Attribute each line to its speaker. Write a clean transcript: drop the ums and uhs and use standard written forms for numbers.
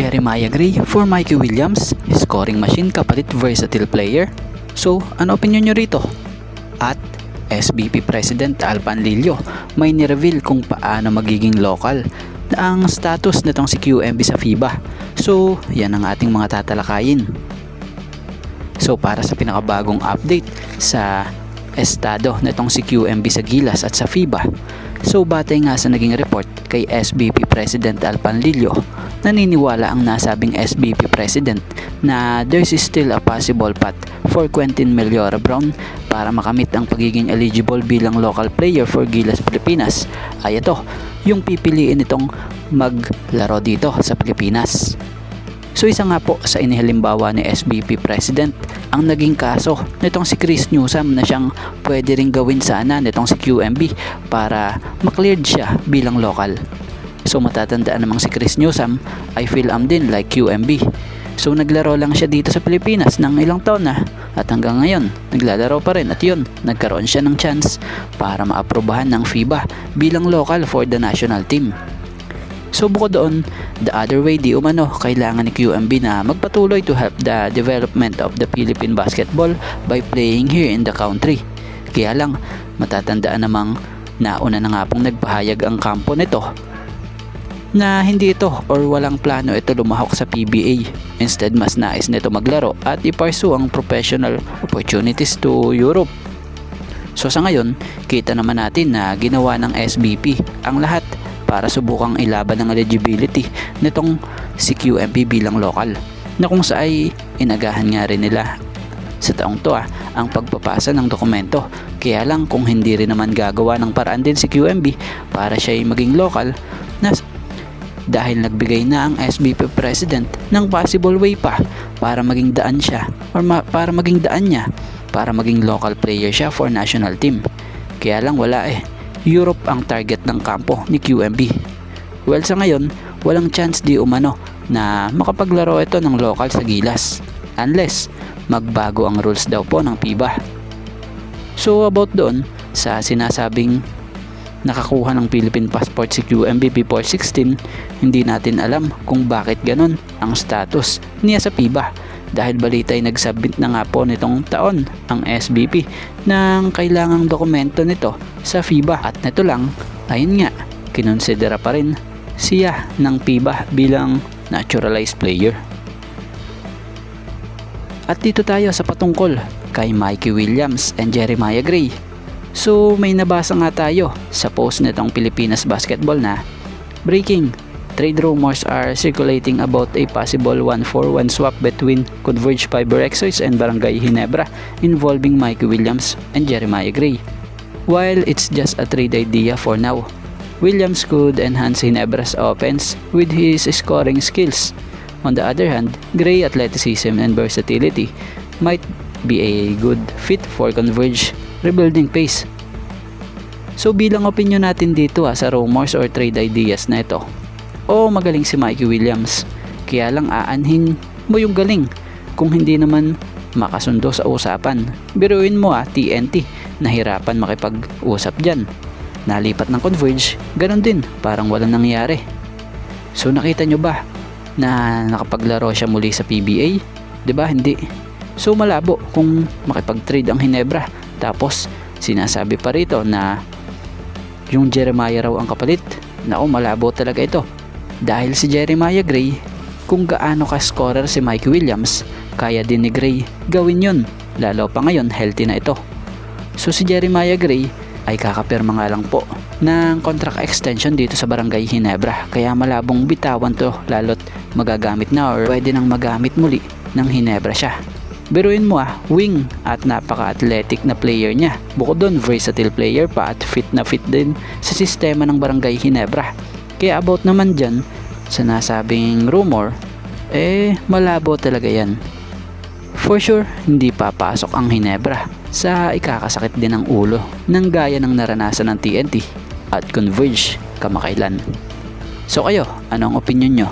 Speaker 1: Jeremiah Gray for Mikey Williams, scoring machine kapalit versatile player. So, ano opinion nyo rito? At SBP President Al Panlilio may nireveal kung paano magiging local na ang status nitong si QMB sa FIBA. So, yan ang ating mga tatalakayin. So, para sa pinakabagong update sa estado nitong si QMB sa Gilas at sa FIBA. So, batay nga sa naging report kay SBP President Al Panlilio, naniniwala ang nasabing SBP President na there's still a possible path for Quentin Meliora Brown para makamit ang pagiging eligible bilang local player for Gilas Pilipinas. Ay ito, yung pipiliin itong maglaro dito sa Pilipinas. So isa nga po sa inihalimbawa ni SBP President ang naging kaso nitong si Chris Newsome na siyang pwede ring gawin sana nitong si QMB para makleared siya bilang local. So matatandaan namang si Chris Newsome ay Phil-Am din like QMB. So naglaro lang siya dito sa Pilipinas ng ilang taon na at hanggang ngayon naglalaro pa rin at yun, nagkaroon siya ng chance para maaprobahan ng FIBA bilang local for the national team. So bukod doon, the other way di umano kailangan ni QMB na magpatuloy to help the development of the Philippine basketball by playing here in the country. Kaya lang matatandaan namang nauna na nga pong nagpahayag ang kampo nito na hindi ito or walang plano ito lumahok sa PBA. Instead mas nais nito maglaro at i-pursue ang professional opportunities to Europe. So sa ngayon, kita naman natin na ginawa ng SBP ang lahat para subukang ilaban ng eligibility nitong si QMB bilang local, na kung sa ay inagahan nga rin nila sa taong to ang pagpapasa ng dokumento. Kaya lang kung hindi rin naman gagawa ng paraan din si QMB para siya ay maging local, na dahil nagbigay na ang SBP President ng possible way pa para maging daan siya or para maging daan niya para maging local player siya for national team. Kaya lang wala Europe ang target ng kampo ni QMB. Well, sa ngayon, walang chance di umano na makapaglaro ito ng local sa Gilas unless magbago ang rules daw po ng FIBA. So about doon sa sinasabing nakakuha ng Philippine passport si QMB before 16, hindi natin alam kung bakit ganun ang status niya sa FIBA. Dahil balita ay nagsubmit na nga po nitong taon ang SBP ng kailangang dokumento nito sa FIBA. At nito lang, ayun nga, kinonsidera pa rin siya ng FIBA bilang naturalized player. At dito tayo sa patungkol kay Mikey Williams and Jeremiah Gray. So may nabasa nga tayo sa post nitong Pilipinas Basketball na breaking, trade rumors are circulating about a possible 1-for-1 swap between Converge Fiber Exoids and Barangay Ginebra involving Mikey Williams and Jeremiah Gray. While it's just a trade idea for now, Williams could enhance Ginebra's offense with his scoring skills. On the other hand, Gray athleticism and versatility might be a good fit for Converge rebuilding phase. So bilang opinion natin dito sa rumors or trade ideas na ito, magaling si Mikey Williams, kaya lang aanhin mo yung galing kung hindi naman makasundo sa usapan. Biruin mo TNT, nahirapan makipag-usap dyan, nalipat ng Converge, ganun din, parang walang nangyari. So nakita nyo ba na nakapaglaro siya muli sa PBA? Diba hindi? So malabo kung makipag-trade ang Ginebra, tapos sinasabi pa rito na yung Jeremiah raw ang kapalit. Malabo talaga ito. Dahil si Jeremiah Gray, kung gaano ka-scorer si Mikey Williams, kaya din ni Gray gawin yun, lalo pa ngayon healthy na ito. So si Jeremiah Gray ay kakapirma nga lang po ng contract extension dito sa Barangay Ginebra, kaya malabong bitawan to lalo't magagamit na or pwede nang magamit muli ng Ginebra siya. Biruin mo wing at napaka-athletic na player niya. Bukod doon, versatile player pa at fit na fit din sa sistema ng Barangay Ginebra. Kaya about naman dyan sa nasabing rumor, malabo talaga yan. For sure, hindi papasok ang Ginebra sa ikakasakit din ng ulo ng gaya ng naranasan ng TNT at Converge kamakailan. So kayo, ano ang opinion nyo?